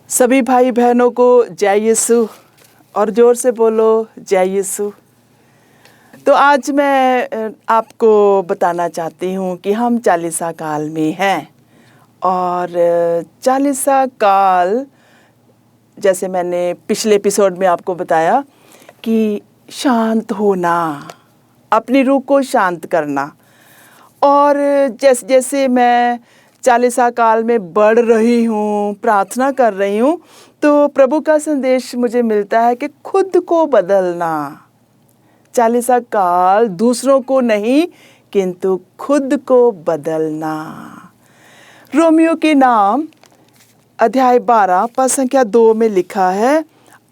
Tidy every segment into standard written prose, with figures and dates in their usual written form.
सभी भाई बहनों को जय यीशु और ज़ोर से बोलो जय यीशु। तो आज मैं आपको बताना चाहती हूँ कि हम चालीसा काल में हैं और चालीसा काल जैसे मैंने पिछले एपिसोड में आपको बताया कि शांत होना, अपनी रूह को शांत करना। और जैसे जैसे मैं चालीसा काल में बढ़ रही हूँ, प्रार्थना कर रही हूँ, तो प्रभु का संदेश मुझे मिलता है कि खुद को बदलना। चालीसा काल दूसरों को नहीं किंतु खुद को बदलना। रोमियो के नाम अध्याय 12 पद संख्या 2 में लिखा है,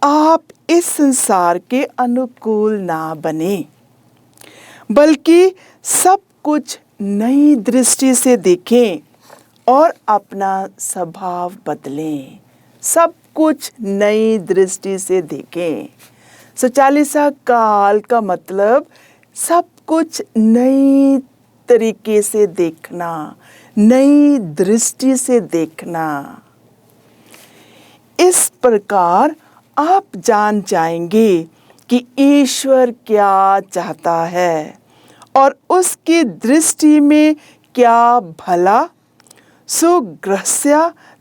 आप इस संसार के अनुकूल ना बने बल्कि सब कुछ नई दृष्टि से देखें और अपना स्वभाव बदलें। सब कुछ नई दृष्टि से देखें। चालीसा काल का मतलब सब कुछ नई तरीके से देखना, नई दृष्टि से देखना। इस प्रकार आप जान जाएंगे कि ईश्वर क्या चाहता है और उसकी दृष्टि में क्या भला, सुग्रह्य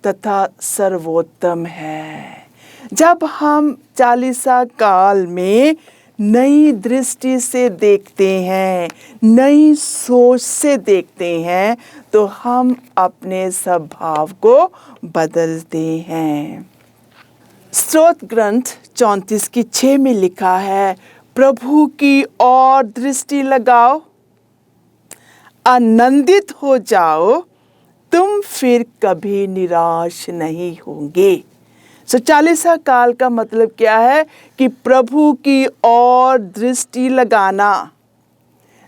तथा सर्वोत्तम है। जब हम चालीसा काल में नई दृष्टि से देखते हैं, नई सोच से देखते हैं, तो हम अपने स्वभाव को बदलते हैं। स्तोत्र ग्रंथ 34:6 में लिखा है, प्रभु की ओर दृष्टि लगाओ, आनंदित हो जाओ, तुम फिर कभी निराश नहीं होंगे। चालीसा काल का मतलब क्या है कि प्रभु की ओर दृष्टि लगाना।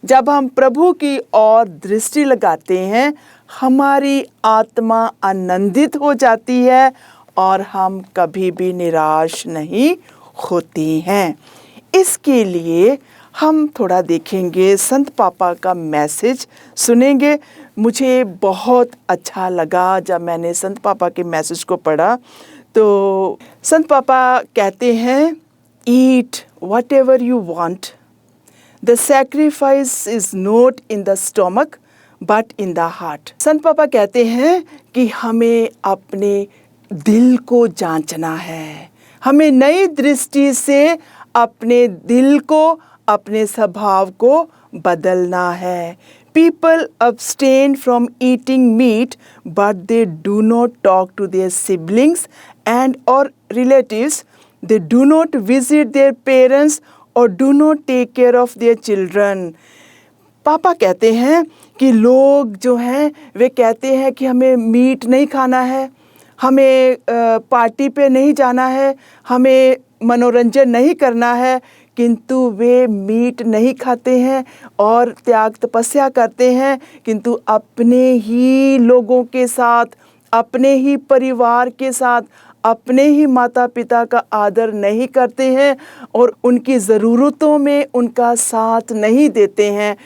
जब हम प्रभु की ओर दृष्टि लगाते हैं, हमारी आत्मा आनंदित हो जाती है और हम कभी भी निराश नहीं होते हैं। इसके लिए हम थोड़ा देखेंगे, संत पापा का मैसेज सुनेंगे। मुझे बहुत अच्छा लगा जब मैंने संत पापा के मैसेज को पढ़ा। तो संत पापा कहते हैं, eat what ever you want, the sacrifice is not in the stomach but in the heart. संत पापा कहते हैं कि हमें अपने दिल को जांचना है, हमें नई दृष्टि से अपने दिल को, अपने स्वभाव को बदलना है। People abstain from eating meat, but they do not talk to their siblings and or relatives. They do not visit their parents or do not take care of their children. पापा कहते हैं कि लोग जो हैं वे कहते हैं कि हमें मीट नहीं खाना है, हमें पार्टी पे नहीं जाना है, हमें मनोरंजन नहीं करना है, किंतु वे मीट नहीं खाते हैं और त्याग तपस्या करते हैं, किंतु अपने ही लोगों के साथ, अपने ही परिवार के साथ, अपने ही माता पिता का आदर नहीं करते हैं और उनकी ज़रूरतों में उनका साथ नहीं देते हैं।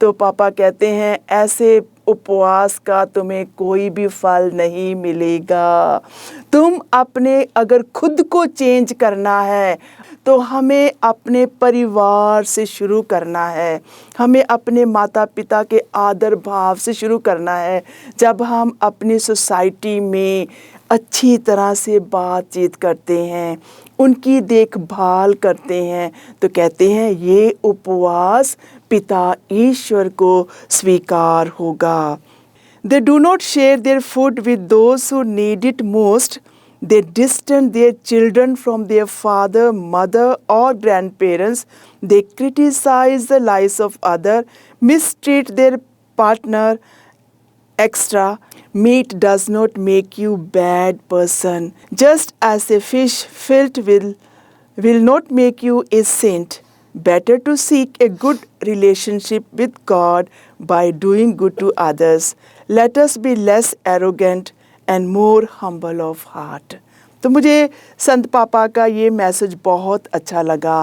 तो पापा कहते हैं ऐसे उपवास का तुम्हें कोई भी फल नहीं मिलेगा। तुम अपने अगर खुद को चेंज करना है तो हमें अपने परिवार से शुरू करना है, हमें अपने माता पिता के आदर भाव से शुरू करना है। जब हम अपनी सोसाइटी में अच्छी तरह से बातचीत करते हैं, उनकी देखभाल करते हैं, तो कहते हैं ये उपवास पिता ईश्वर को स्वीकार होगा। They do not share their food with those who need it most. They distance their children from their father, mother or grandparents. They criticize the lives of others, mistreat their partner, etc. Meat does not make you bad person. Just as a fish filled will not make you a saint. Better to seek a good relationship with God by doing good to others. Let us be less arrogant and more humble of heart. तो मुझे संत पापा का ये message बहुत अच्छा लगा।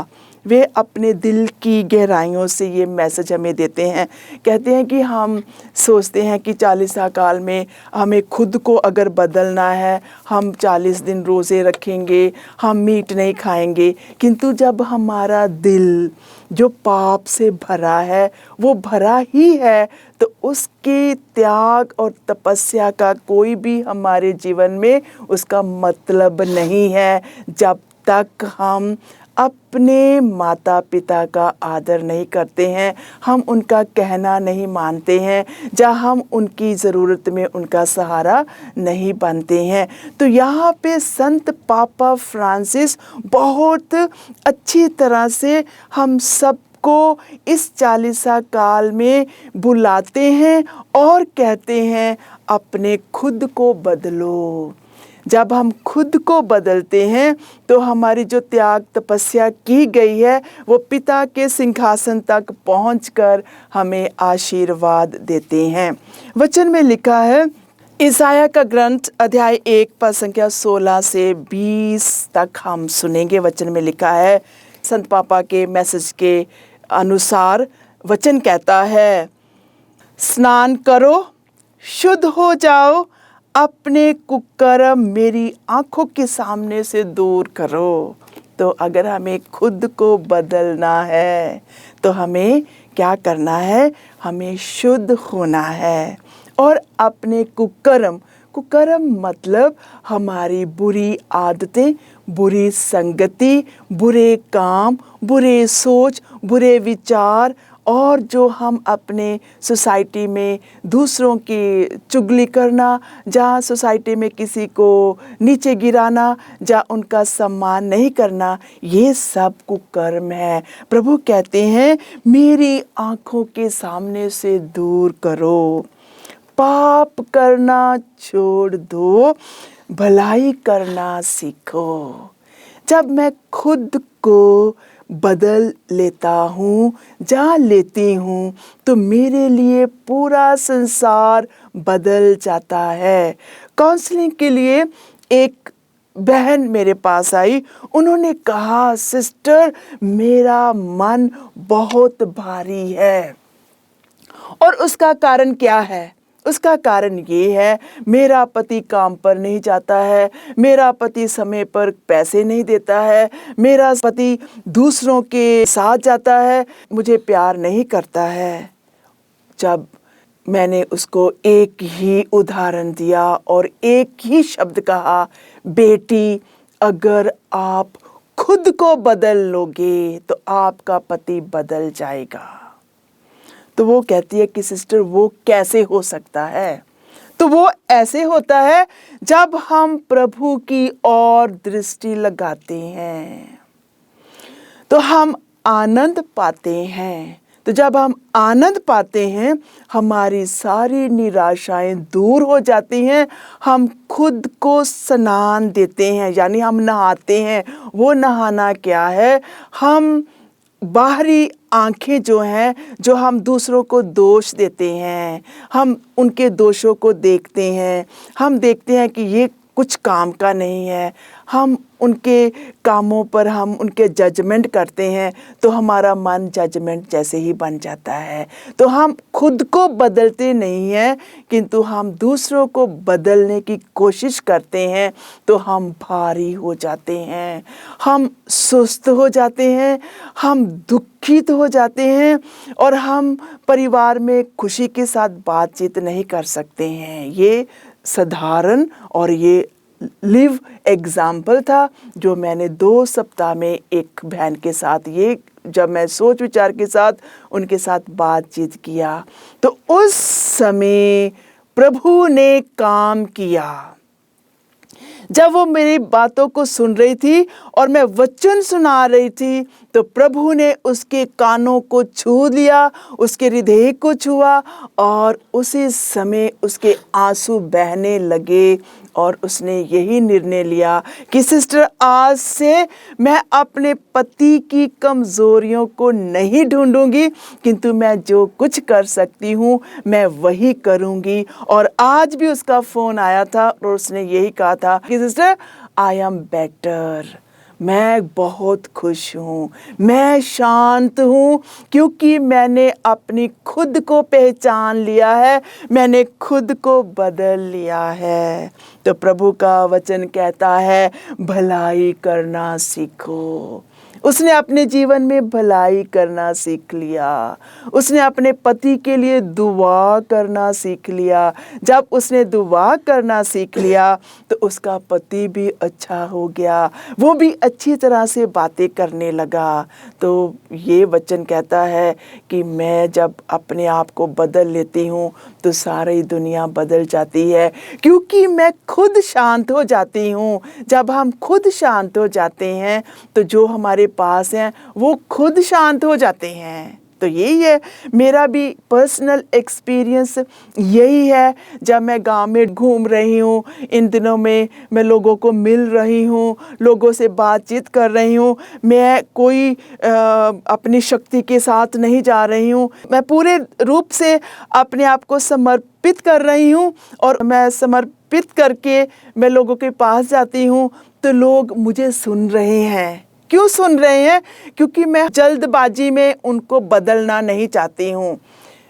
वे अपने दिल की गहराइयों से ये मैसेज हमें देते हैं। कहते हैं कि हम सोचते हैं कि 40 काल में हमें खुद को अगर बदलना है, हम 40 दिन रोज़े रखेंगे, हम मीट नहीं खाएंगे, किंतु जब हमारा दिल जो पाप से भरा है वो भरा ही है, तो उसके त्याग और तपस्या का कोई भी हमारे जीवन में उसका मतलब नहीं है, जब तक हम अपने माता पिता का आदर नहीं करते हैं, हम उनका कहना नहीं मानते हैं, जहाँ हम उनकी ज़रूरत में उनका सहारा नहीं बनते हैं। तो यहाँ पे संत पापा फ्रांसिस बहुत अच्छी तरह से हम सब को इस 40 काल में बुलाते हैं और कहते हैं अपने खुद को बदलो। जब हम खुद को बदलते हैं तो हमारी जो त्याग तपस्या की गई है वो पिता के सिंहासन तक पहुंचकर हमें आशीर्वाद देते हैं। वचन में लिखा है, ईसाया का ग्रंथ अध्याय 1 पद संख्या 16 से 20 तक हम सुनेंगे। वचन में लिखा है, संत पापा के मैसेज के अनुसार वचन कहता है, स्नान करो, शुद्ध हो जाओ, अपने कुकर्म मेरी आंखों के सामने से दूर करो। तो अगर हमें खुद को बदलना है तो हमें क्या करना है? हमें शुद्ध होना है और अपने कुकर्म मतलब हमारी बुरी आदतें, बुरी संगति, बुरे काम, बुरे सोच, बुरे विचार, और जो हम अपने सोसाइटी में दूसरों की चुगली करना, जहाँ सोसाइटी में किसी को नीचे गिराना, जहाँ उनका सम्मान नहीं करना, ये सब कुकर्म है। प्रभु कहते हैं मेरी आँखों के सामने से दूर करो, पाप करना छोड़ दो, भलाई करना सीखो। जब मैं खुद को बदल लेता हूँ, जान लेती हूँ, तो मेरे लिए पूरा संसार बदल जाता है। काउंसलिंग के लिए एक बहन मेरे पास आई, उन्होंने कहा, सिस्टर मेरा मन बहुत भारी है। और उसका कारण क्या है? उसका कारण ये है, मेरा पति काम पर नहीं जाता है, मेरा पति समय पर पैसे नहीं देता है, मेरा पति दूसरों के साथ जाता है, मुझे प्यार नहीं करता है। जब मैंने उसको एक ही उदाहरण दिया और एक ही शब्द कहा, बेटी अगर आप खुद को बदल लोगे तो आपका पति बदल जाएगा। तो वो कहती है कि सिस्टर वो कैसे हो सकता है? तो वो ऐसे होता है जब हम प्रभु की ओर दृष्टि लगाते हैं तो हम आनंद पाते हैं। तो जब हम आनंद पाते हैं, हमारी सारी निराशाएं दूर हो जाती हैं, हम खुद को स्नान देते हैं, यानी हम नहाते हैं। वो नहाना क्या है? हम बाहरी आंखें जो हैं, जो हम दूसरों को दोष देते हैं, हम उनके दोषों को देखते हैं, हम देखते हैं कि ये कुछ काम का नहीं है, हम उनके कामों पर हम उनके जजमेंट करते हैं, तो हमारा मन जजमेंट जैसे ही बन जाता है। तो हम खुद को बदलते नहीं हैं, किंतु हम दूसरों को बदलने की कोशिश करते हैं, तो हम भारी हो जाते हैं, हम सुस्त हो जाते हैं, हम दुखित हो जाते हैं और हम परिवार में खुशी के साथ बातचीत नहीं कर सकते हैं। ये साधारण और ये लिव एग्जाम्पल था जो मैंने 2 सप्ताह में एक बहन के साथ, ये जब मैं सोच विचार के साथ उनके साथ बातचीत किया, तो उस समय प्रभु ने काम किया। जब वो मेरी बातों को सुन रही थी और मैं वचन सुना रही थी, तो प्रभु ने उसके कानों को छू लिया, उसके हृदय को छुआ और उसी समय उसके आंसू बहने लगे और उसने यही निर्णय लिया कि सिस्टर आज से मैं अपने पति की कमज़ोरियों को नहीं ढूंढूंगी, किंतु मैं जो कुछ कर सकती हूँ मैं वही करूँगी। और आज भी उसका फ़ोन आया था और उसने यही कहा था कि सिस्टर आई एम बेटर, मैं बहुत खुश हूँ, मैं शांत हूँ, क्योंकि मैंने अपनी खुद को पहचान लिया है, मैंने खुद को बदल लिया है। तो प्रभु का वचन कहता है भलाई करना सीखो। उसने अपने जीवन में भलाई करना सीख लिया। उसने अपने पति के लिए दुआ करना सीख लिया। जब उसने दुआ करना सीख लिया तो उसका पति भी अच्छा हो गया, वो भी अच्छी तरह से बातें करने लगा। तो ये वचन कहता है कि मैं जब अपने आप को बदल लेती हूँ तो सारी दुनिया बदल जाती है, क्योंकि मैं खुद शांत हो जाती हूँ। जब हम खुद शांत हो जाते हैं तो जो हमारे पास हैं वो खुद शांत हो जाते हैं। तो यही है मेरा भी पर्सनल एक्सपीरियंस, यही है। जब मैं गांव में घूम रही हूँ, इन दिनों में मैं लोगों को मिल रही हूँ, लोगों से बातचीत कर रही हूँ, मैं कोई अपनी शक्ति के साथ नहीं जा रही हूँ, मैं पूरे रूप से अपने आप को समर्पित कर रही हूँ। और मैं समर्पित करके मैं लोगों के पास जाती हूँ तो लोग मुझे सुन रहे हैं। क्यों सुन रहे हैं? क्योंकि मैं जल्दबाजी में उनको बदलना नहीं चाहती हूँ।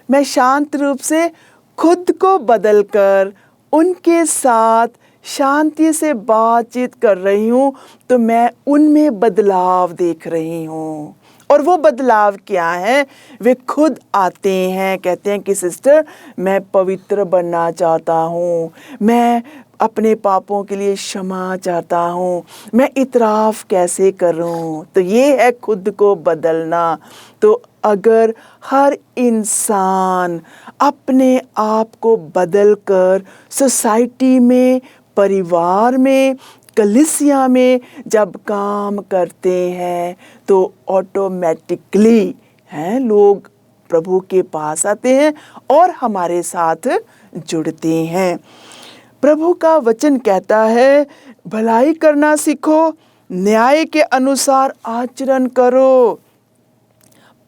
मैं शांत रूप से खुद को बदलकर उनके साथ शांति से बातचीत कर रही हूँ, तो मैं उनमें बदलाव देख रही हूँ। और वो बदलाव क्या है? वे खुद आते हैं, कहते हैं कि सिस्टर मैं पवित्र बनना चाहता हूँ, मैं अपने पापों के लिए क्षमा चाहता हूँ, मैं इतराफ़ कैसे करूँ? तो ये है खुद को बदलना। तो अगर हर इंसान अपने आप को बदलकर सोसाइटी में, परिवार में, कलीसिया में जब काम करते हैं तो ऑटोमेटिकली लोग प्रभु के पास आते हैं और हमारे साथ जुड़ते हैं। प्रभु का वचन कहता है भलाई करना सीखो, न्याय के अनुसार आचरण करो,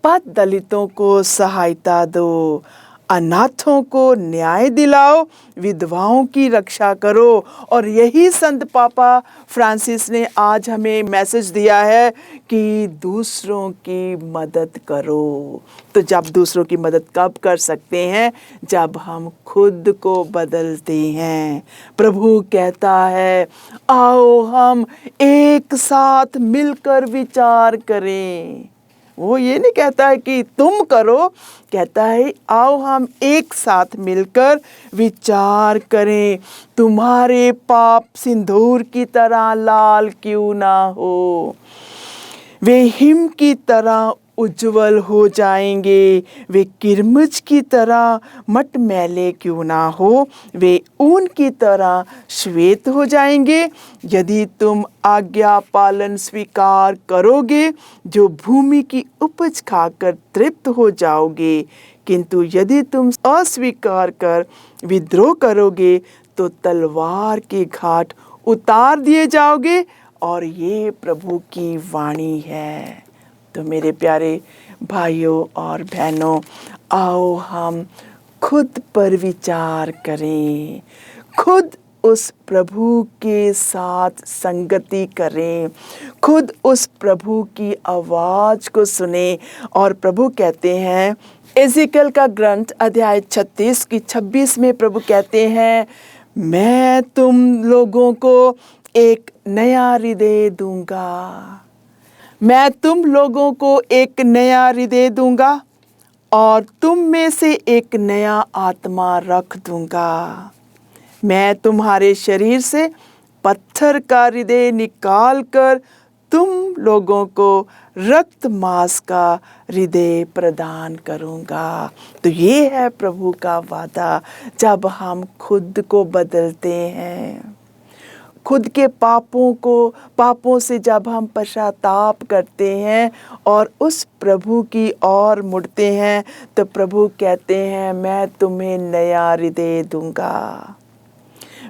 पथ दलितों को सहायता दो, अनाथों को न्याय दिलाओ, विधवाओं की रक्षा करो। और यही संत पापा फ्रांसिस ने आज हमें मैसेज दिया है कि दूसरों की मदद करो। तो जब दूसरों की मदद कब कर सकते हैं? जब हम खुद को बदलते हैं। प्रभु कहता है आओ हम एक साथ मिलकर विचार करें। वो ये नहीं कहता है कि तुम करो, कहता है आओ हम एक साथ मिलकर विचार करें। तुम्हारे पाप सिंदूर की तरह लाल क्यों ना हो, वे हिम की तरह उज्जवल हो जाएंगे, वे किरमिज की तरह मटमैले क्यों ना हो, वे ऊन की तरह श्वेत हो जाएंगे। यदि तुम आज्ञा पालन स्वीकार करोगे जो भूमि की उपज खाकर तृप्त हो जाओगे, किंतु यदि तुम अस्वीकार कर विद्रोह करोगे तो तलवार के घाट उतार दिए जाओगे। और ये प्रभु की वाणी है। तो मेरे प्यारे भाइयों और बहनों, आओ हम खुद पर विचार करें, खुद उस प्रभु के साथ संगति करें, खुद उस प्रभु की आवाज़ को सुने। और प्रभु कहते हैं एजिकल का ग्रंथ अध्याय 36 की 26 में प्रभु कहते हैं मैं तुम लोगों को एक नया हृदय दूंगा, मैं तुम लोगों को एक नया हृदय दूंगा और तुम में से एक नया आत्मा रख दूंगा। मैं तुम्हारे शरीर से पत्थर का हृदय निकाल कर तुम लोगों को रक्त मांस का हृदय प्रदान करूंगा। तो ये है प्रभु का वादा। जब हम खुद को बदलते हैं, खुद के पापों से जब हम पश्चाताप करते हैं और उस प्रभु की ओर मुड़ते हैं, तो प्रभु कहते हैं मैं तुम्हें नया हृदय दूंगा,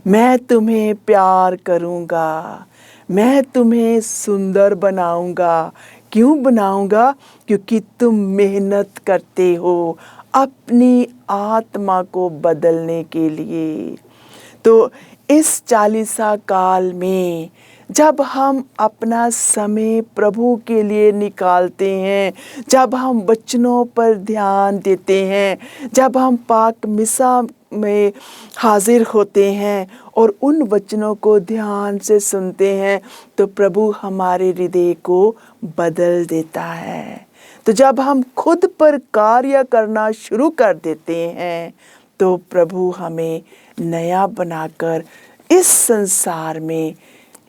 मैं तुम्हें प्यार करूंगा, मैं तुम्हें सुंदर बनाऊंगा। क्यों बनाऊंगा? क्योंकि तुम मेहनत करते हो अपनी आत्मा को बदलने के लिए। तो इस 40 काल में जब हम अपना समय प्रभु के लिए निकालते हैं, जब हम वचनों पर ध्यान देते हैं, जब हम पाक मिसा में हाजिर होते हैं और उन वचनों को ध्यान से सुनते हैं, तो प्रभु हमारे हृदय को बदल देता है। तो जब हम खुद पर कार्य करना शुरू कर देते हैं, तो प्रभु हमें नया बनाकर इस संसार में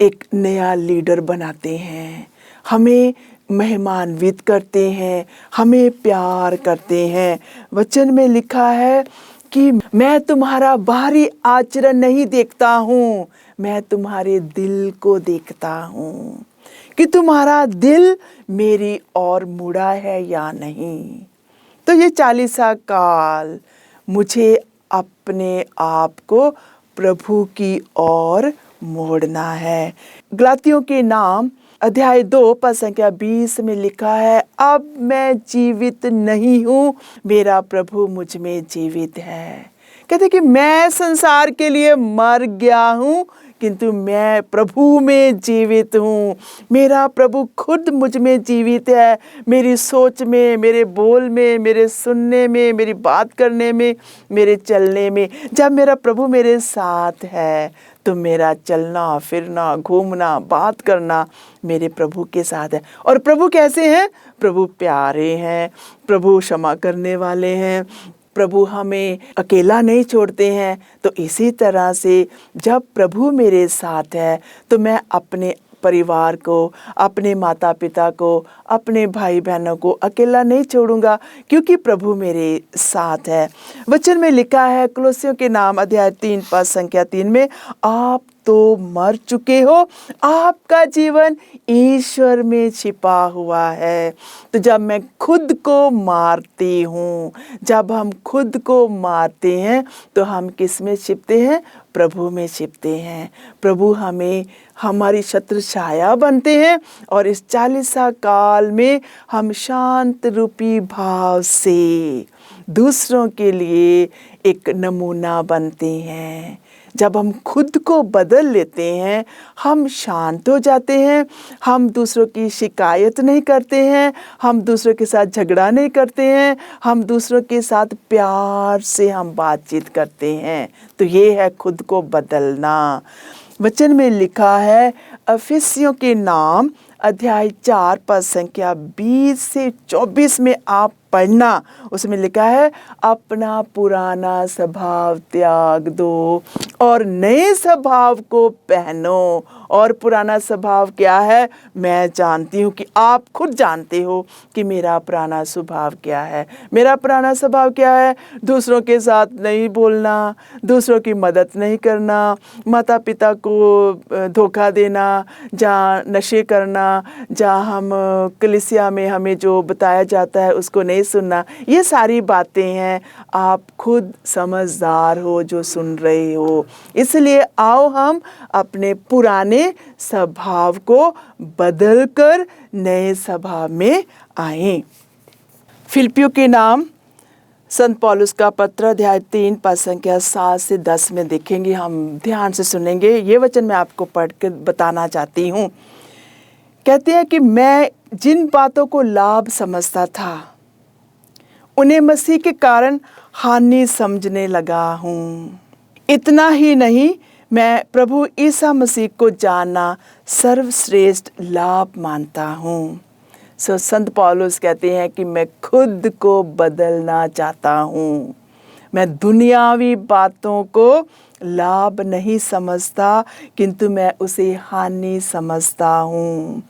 एक नया लीडर बनाते हैं, हमें मेहमानवित करते हैं, हमें प्यार करते हैं। वचन में लिखा है कि मैं तुम्हारा बाहरी आचरण नहीं देखता हूँ, मैं तुम्हारे दिल को देखता हूँ कि तुम्हारा दिल मेरी ओर मुड़ा है या नहीं। तो ये 40 काल मुझे अपने आप को प्रभु की ओर मोड़ना है। गलातियों के नाम अध्याय 2 पद संख्या 20 में लिखा है, अब मैं जीवित नहीं हूँ, मेरा प्रभु मुझ में जीवित है। कहते कि मैं संसार के लिए मर गया हूँ, किंतु मैं प्रभु में जीवित हूँ। मेरा प्रभु खुद मुझ में जीवित है, मेरी सोच में, मेरे बोल में, मेरे सुनने में, मेरी बात करने में, मेरे चलने में। जब मेरा प्रभु मेरे साथ है तो मेरा चलना फिरना, घूमना, बात करना मेरे प्रभु के साथ है। और प्रभु कैसे हैं? प्रभु प्यारे हैं, प्रभु क्षमा करने वाले हैं, प्रभु हमें अकेला नहीं छोड़ते हैं। तो इसी तरह से जब प्रभु मेरे साथ है तो मैं अपने परिवार को, अपने माता पिता को, अपने भाई बहनों को अकेला नहीं छोड़ूंगा, क्योंकि प्रभु मेरे साथ है। वचन में लिखा है कुलोसियों के नाम अध्याय 3 पद संख्या 3 में, आप तो मर चुके हो, आपका जीवन ईश्वर में छिपा हुआ है। तो जब मैं खुद को मारती हूँ, जब हम खुद को मारते हैं तो हम किस में छिपते हैं? प्रभु में छिपते हैं। प्रभु हमें हमारी छत्र छाया बनते हैं और इस 40 काल में हम शांत रूपी भाव से दूसरों के लिए एक नमूना बनते हैं। जब हम खुद को बदल लेते हैं, हम शांत हो जाते हैं, हम दूसरों की शिकायत नहीं करते हैं, हम दूसरों के साथ झगड़ा नहीं करते हैं, हम दूसरों के साथ प्यार से हम बातचीत करते हैं। तो ये है खुद को बदलना। वचन में लिखा है इफिसियों के नाम अध्याय 4 पद संख्या 20 से 24 में आप पढ़ना। उसमें लिखा है, अपना पुराना स्वभाव त्याग दो और नए स्वभाव को पहनो। और पुराना स्वभाव क्या है? मैं जानती हूँ कि आप खुद जानते हो कि मेरा पुराना स्वभाव क्या है। मेरा पुराना स्वभाव क्या है? दूसरों के साथ नहीं बोलना, दूसरों की मदद नहीं करना, माता पिता को धोखा देना, जहाँ नशे करना, जहाँ हम कलीसिया में हमें जो बताया जाता है उसको नहीं सुनना। ये सारी बातें हैं, आप खुद समझदार हो जो सुन रहे हो। इसलिए आओ हम अपने पुराने स्वभाव को बदलकर नए स्वभाव में आएं। फिलिपियों के नाम संत पौलुस का पत्र अध्याय 3 पद संख्या 7 से 10 में देखेंगे, हम ध्यान से सुनेंगे। ये वचन मैं आपको पढ़ कर बताना चाहती हूँ। कहते हैं कि मैं जिन बातों को लाभ समझता था उन्हें मसीह के कारण हानि समझने लगा हूँ। इतना ही नहीं, मैं प्रभु ईसा मसीह को जानना सर्वश्रेष्ठ लाभ मानता हूँ। संत पौलुस कहते हैं कि मैं खुद को बदलना चाहता हूँ। मैं दुनियावी बातों को लाभ नहीं समझता, किंतु मैं उसे हानि समझता हूँ।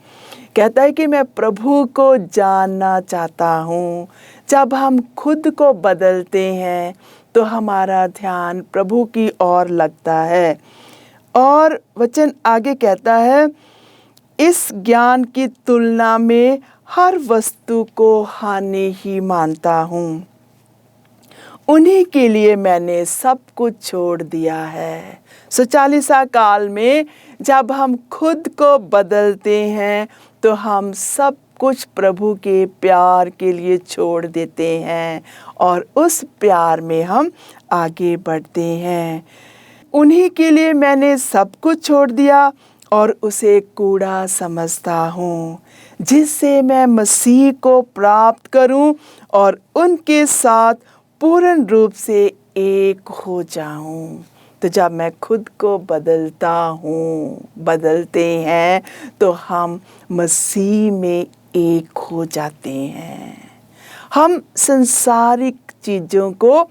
कहता है कि मैं प्रभु को जानना चाहता हूँ। जब हम खुद को बदलते हैं तो हमारा ध्यान प्रभु की ओर लगता है। और वचन आगे कहता है, इस ज्ञान की तुलना में हर वस्तु को हानि ही मानता हूँ। उन्हीं के लिए मैंने सब कुछ छोड़ दिया है। 40 काल में जब हम खुद को बदलते हैं तो हम सब कुछ प्रभु के प्यार के लिए छोड़ देते हैं और उस प्यार में हम आगे बढ़ते हैं। उन्हीं के लिए मैंने सब कुछ छोड़ दिया और उसे कूड़ा समझता हूँ, जिससे मैं मसीह को प्राप्त करूँ और उनके साथ पूर्ण रूप से एक हो जाऊँ। तो जब मैं खुद को बदलते हैं तो हम मसीह में एक हो जाते हैं। हम संसारिक चीज़ों को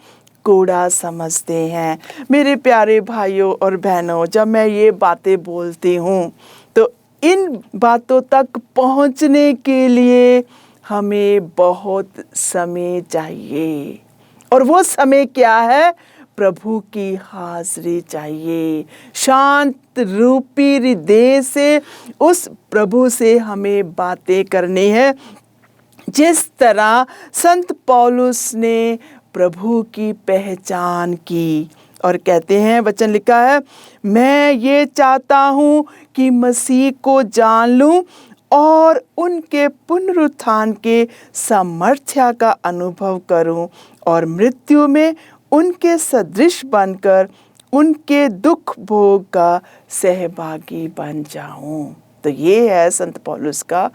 कूड़ा समझते हैं। मेरे प्यारे भाइयों और बहनों, जब मैं ये बातें बोलती हूँ तो इन बातों तक पहुँचने के लिए हमें बहुत समय चाहिए। और वो समय क्या है? प्रभु की हाज़िरी चाहिए। शांत रूपी हृदय से उस प्रभु से हमें बातें करनी है, जिस तरह संत पौलुस ने प्रभु की पहचान की। और कहते हैं, वचन लिखा है, मैं ये चाहता हूँ कि मसीह को जान लूँ और उनके पुनरुत्थान के सामर्थ्य का अनुभव करूँ और मृत्यु में उनके सदृश बनकर उनके दुख भोग का सहभागी बन जाऊँ। तो ये है संत पौलुस का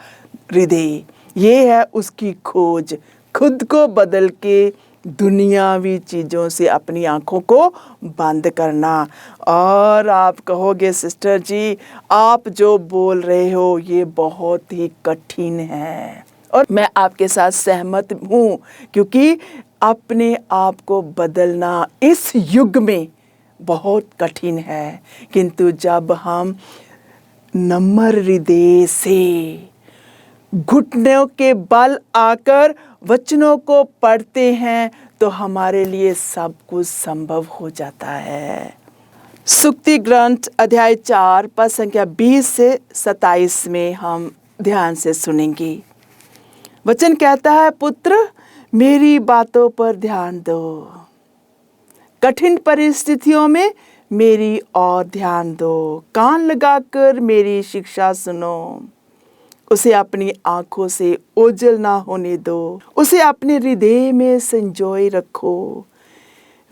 हृदय, ये है उसकी खोज, खुद को बदल के दुनियावी चीज़ों से अपनी आँखों को बंद करना। और आप कहोगे, सिस्टर जी आप जो बोल रहे हो ये बहुत ही कठिन है, और मैं आपके साथ सहमत हूँ, क्योंकि अपने आप को बदलना इस युग में बहुत कठिन है। किंतु जब हम नम्र हृदय से घुटनों के बल आकर वचनों को पढ़ते हैं तो हमारे लिए सब कुछ संभव हो जाता है। सुक्ति ग्रंथ अध्याय 4 पद संख्या 20 से 27 में हम ध्यान से सुनेंगे। वचन कहता है, पुत्र मेरी बातों पर ध्यान दो, कठिन परिस्थितियों में मेरी और ध्यान दो, कान लगाकर मेरी शिक्षा सुनो, उसे अपनी आंखों से ओझल ना होने दो, उसे अपने हृदय में संजोए रखो,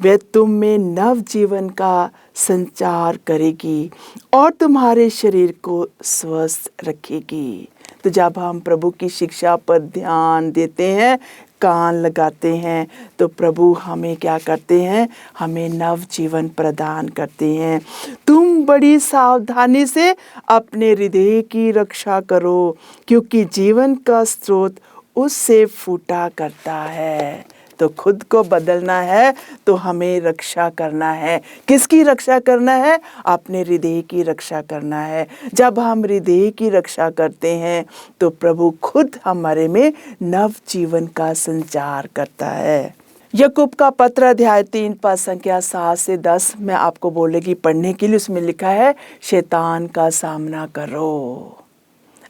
वह तुम में नव जीवन का संचार करेगी और तुम्हारे शरीर को स्वस्थ रखेगी। तो जब हम प्रभु की शिक्षा पर ध्यान देते हैं, कान लगाते हैं, तो प्रभु हमें क्या करते हैं? हमें नव जीवन प्रदान करते हैं। तुम बड़ी सावधानी से अपने हृदय की रक्षा करो, क्योंकि जीवन का स्रोत उससे फूटा करता है। तो खुद को बदलना है तो हमें रक्षा करना है। किसकी रक्षा करना है? अपने हृदय की रक्षा करना है। जब हम हृदय की रक्षा करते हैं तो प्रभु खुद हमारे में नव जीवन का संचार करता है। याकूब का पत्र अध्याय 3 पद संख्या 7 से 10 मैं आपको बोलेगी पढ़ने के लिए। उसमें लिखा है, शैतान का सामना करो।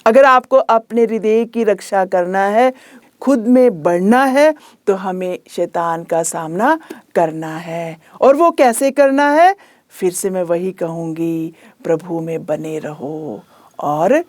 अगर आपको अपने हृदय की रक्षा करना है, खुद में बढ़ना है, तो हमें शैतान का सामना करना है। और वो कैसे करना है? फिर से मैं वही कहूँगी, प्रभु में बने रहो और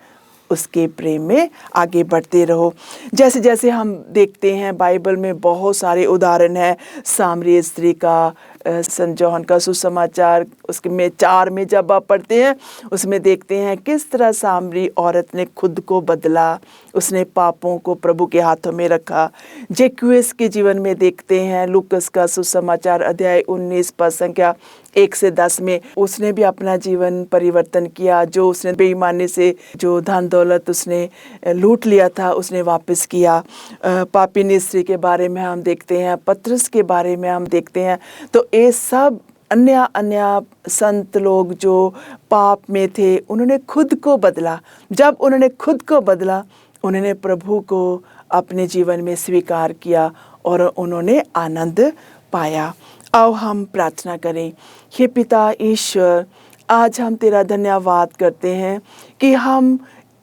उसके प्रेम में आगे बढ़ते रहो। जैसे जैसे हम देखते हैं बाइबल में बहुत सारे उदाहरण हैं। सामरी स्त्री का, संत जॉन का सुसमाचार उसके में 4 में जब आप पढ़ते हैं, उसमें देखते हैं किस तरह सामरी औरत ने खुद को बदला, उसने पापों को प्रभु के हाथों में रखा। जक्कैस के जीवन में देखते हैं, लूकस का सुसमाचार अध्याय 19 पद संख्या 1 से 10 में उसने भी अपना जीवन परिवर्तन किया। जो उसने बेईमानी से जो धन दौलत उसने लूट लिया था, उसने वापस किया। पापिनी स्त्री के बारे में हम देखते हैं, पतरस के बारे में हम देखते हैं। तो ये सब अन्य अन्य संत लोग जो पाप में थे, उन्होंने खुद को बदला। जब उन्होंने खुद को बदला, उन्होंने प्रभु को अपने जीवन में स्वीकार किया और उन्होंने आनंद पाया। आओ हम प्रार्थना करें। हे पिता ईश्वर, आज हम तेरा धन्यवाद करते हैं कि हम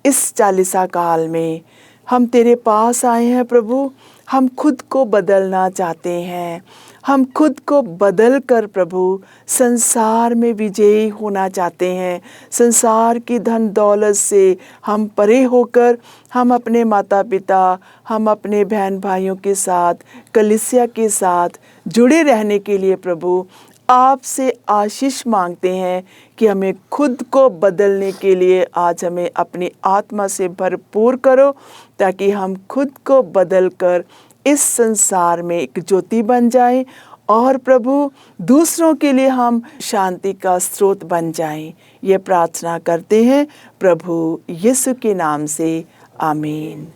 इस चालीसा काल में हम तेरे पास आए हैं। प्रभु, हम खुद को बदलना चाहते हैं। हम खुद को बदल कर प्रभु संसार में विजयी होना चाहते हैं। संसार की धन दौलत से हम परे होकर हम अपने माता पिता, हम अपने बहन भाइयों के साथ, कलीसिया के साथ जुड़े रहने के लिए प्रभु आपसे आशीष मांगते हैं कि हमें खुद को बदलने के लिए आज हमें अपनी आत्मा से भरपूर करो, ताकि हम खुद को बदलकर इस संसार में एक ज्योति बन जाएं और प्रभु दूसरों के लिए हम शांति का स्रोत बन जाएं। ये प्रार्थना करते हैं प्रभु यीशु के नाम से, आमीन।